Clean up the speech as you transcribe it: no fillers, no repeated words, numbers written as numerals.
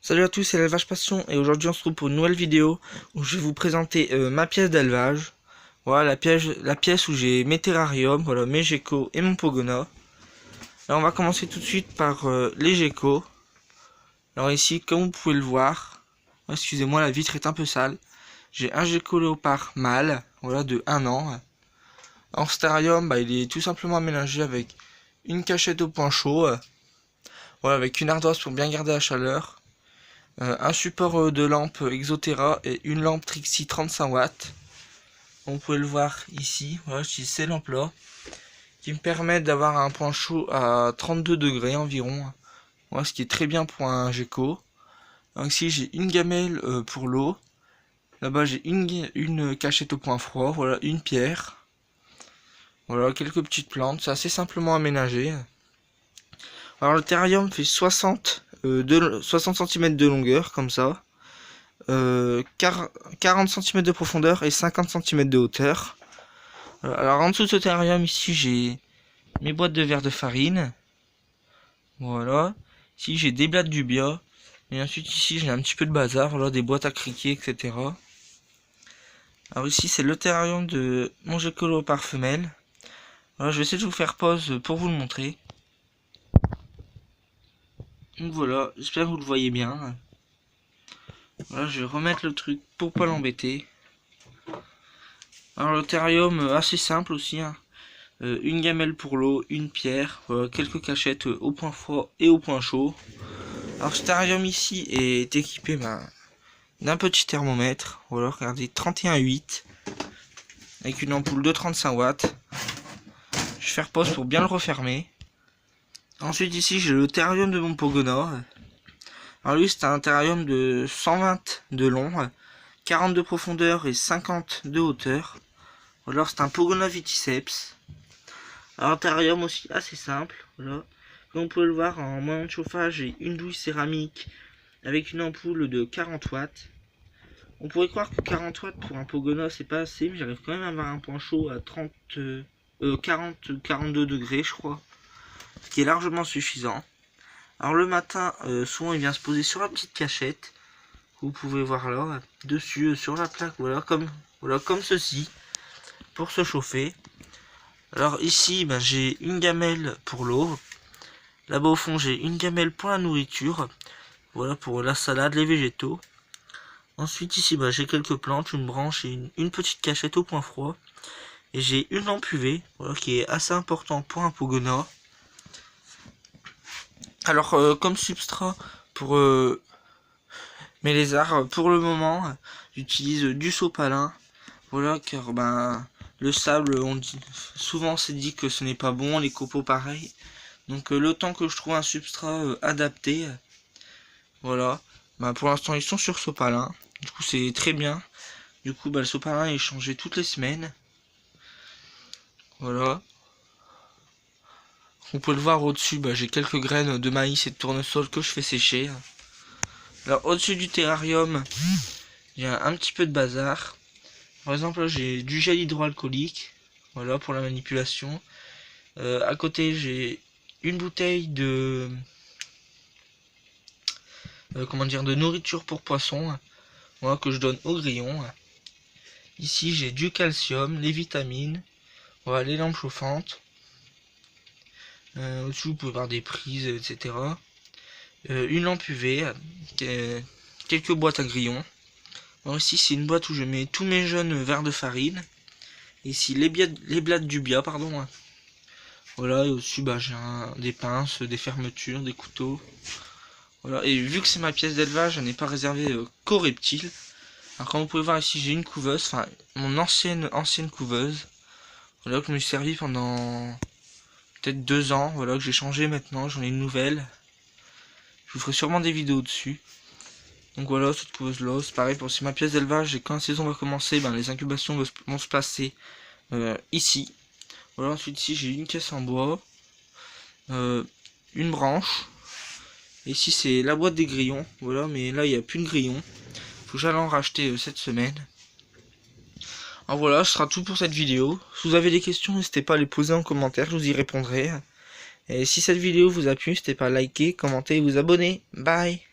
Salut à tous, c'est l'élevage passion et aujourd'hui on se retrouve pour une nouvelle vidéo où je vais vous présenter ma pièce d'élevage. Voilà la pièce où j'ai mes terrariums, voilà mes geckos et mon pogona. Alors on va commencer tout de suite par les geckos. Alors ici, comme vous pouvez le voir, excusez-moi, la vitre est un peu sale. J'ai un gecko léopard mâle, voilà, de 1 an. En stérium, il est tout simplement aménagé avec une cachette au point chaud, voilà, avec une ardoise pour bien garder la chaleur. Un support de lampe Exotera et une lampe Trixie 35 watts. Vous pouvez le voir ici, voilà, j'utilise ces lampes là qui me permettent d'avoir un point chaud à 32 degrés environ, voilà, ce qui est très bien pour un gecko. Donc ici j'ai une gamelle pour l'eau, là-bas j'ai une cachette au point froid, voilà, une pierre, voilà, quelques petites plantes, c'est assez simplement aménagé. Alors le terrarium fait 60 cm de longueur comme ça, 40 cm de profondeur et 50 cm de hauteur. Alors en dessous de ce terrarium ici j'ai mes boîtes de verre de farine, voilà, ici j'ai des blattes d'ubia et ensuite ici j'ai un petit peu de bazar, voilà, des boîtes à criquet, etc. Alors ici c'est le terrarium de mon gecko léopard femelle. Voilà, je vais essayer de vous faire pause pour vous le montrer. Donc voilà, j'espère que vous le voyez bien. Voilà, je vais remettre le truc pour pas l'embêter. Alors le terrarium assez simple aussi, hein. Une gamelle pour l'eau, une pierre, quelques cachettes au point froid et au point chaud. Alors ce terrarium ici est équipé d'un petit thermomètre, voilà, regardez, 31,8 avec une ampoule de 35 watts. Je vais faire pause pour bien le refermer. Ensuite ici j'ai le terrarium de mon pogona. Alors lui c'est un terrarium de 120 de long, 40 de profondeur et 50 de hauteur. Alors c'est un pogona viticeps. Alors un terrarium aussi assez simple, voilà. Comme vous pouvez le voir, en moyen de chauffage j'ai une douille céramique avec une ampoule de 40 watts. On pourrait croire que 40 watts pour un pogona c'est pas assez, mais j'arrive quand même à avoir un point chaud à 42 degrés je crois, ce qui est largement suffisant. Alors le matin, souvent il vient se poser sur la petite cachette que vous pouvez voir là, dessus sur la plaque, voilà comme ceci, pour se chauffer. Alors ici j'ai une gamelle pour l'eau, là-bas au fond j'ai une gamelle pour la nourriture, voilà, pour la salade, les végétaux. Ensuite ici j'ai quelques plantes, une branche et une petite cachette au point froid, et j'ai une lampe UV, voilà, qui est assez important pour un pogona. Alors comme substrat pour mes lézards, pour le moment j'utilise du sopalin, voilà, car le sable, souvent c'est dit que ce n'est pas bon, les copeaux pareil. Donc le temps que je trouve un substrat adapté, voilà, pour l'instant ils sont sur sopalin, du coup c'est très bien. Du coup le sopalin est changé toutes les semaines, voilà. Vous pouvez le voir au-dessus, j'ai quelques graines de maïs et de tournesol que je fais sécher. Alors au-dessus du terrarium, il y a un petit peu de bazar. Par exemple là j'ai du gel hydroalcoolique, voilà, pour la manipulation. À côté j'ai une bouteille de de nourriture pour poissons, voilà, que je donne au grillon. Ici j'ai du calcium, les vitamines, voilà, les lampes chauffantes. Au-dessus vous pouvez voir des prises, etc. Une lampe UV, quelques boîtes à grillons. Alors ici c'est une boîte où je mets tous mes jeunes verres de farine. Ici les blattes d'ubia, pardon. Voilà, et au-dessus j'ai des pinces, des fermetures, des couteaux. Voilà, et vu que c'est ma pièce d'élevage, je n'ai pas réservé qu'aux reptiles. Alors comme vous pouvez voir ici j'ai une couveuse, enfin mon ancienne couveuse. Voilà, que je me suis servi pendant peut-être 2 ans, voilà, que j'ai changé maintenant, j'en ai une nouvelle. Je vous ferai sûrement des vidéos dessus. Donc voilà, cette couveuse là, c'est pareil pour ma pièce d'élevage, et quand la saison va commencer, les incubations vont se placer ici. Voilà, ensuite ici j'ai une caisse en bois, une branche, et ici c'est la boîte des grillons, voilà, mais là il n'y a plus de grillons, faut que j'aille en racheter cette semaine. Alors voilà, ce sera tout pour cette vidéo. Si vous avez des questions, n'hésitez pas à les poser en commentaire, je vous y répondrai. Et si cette vidéo vous a plu, n'hésitez pas à liker, commenter et vous abonner. Bye!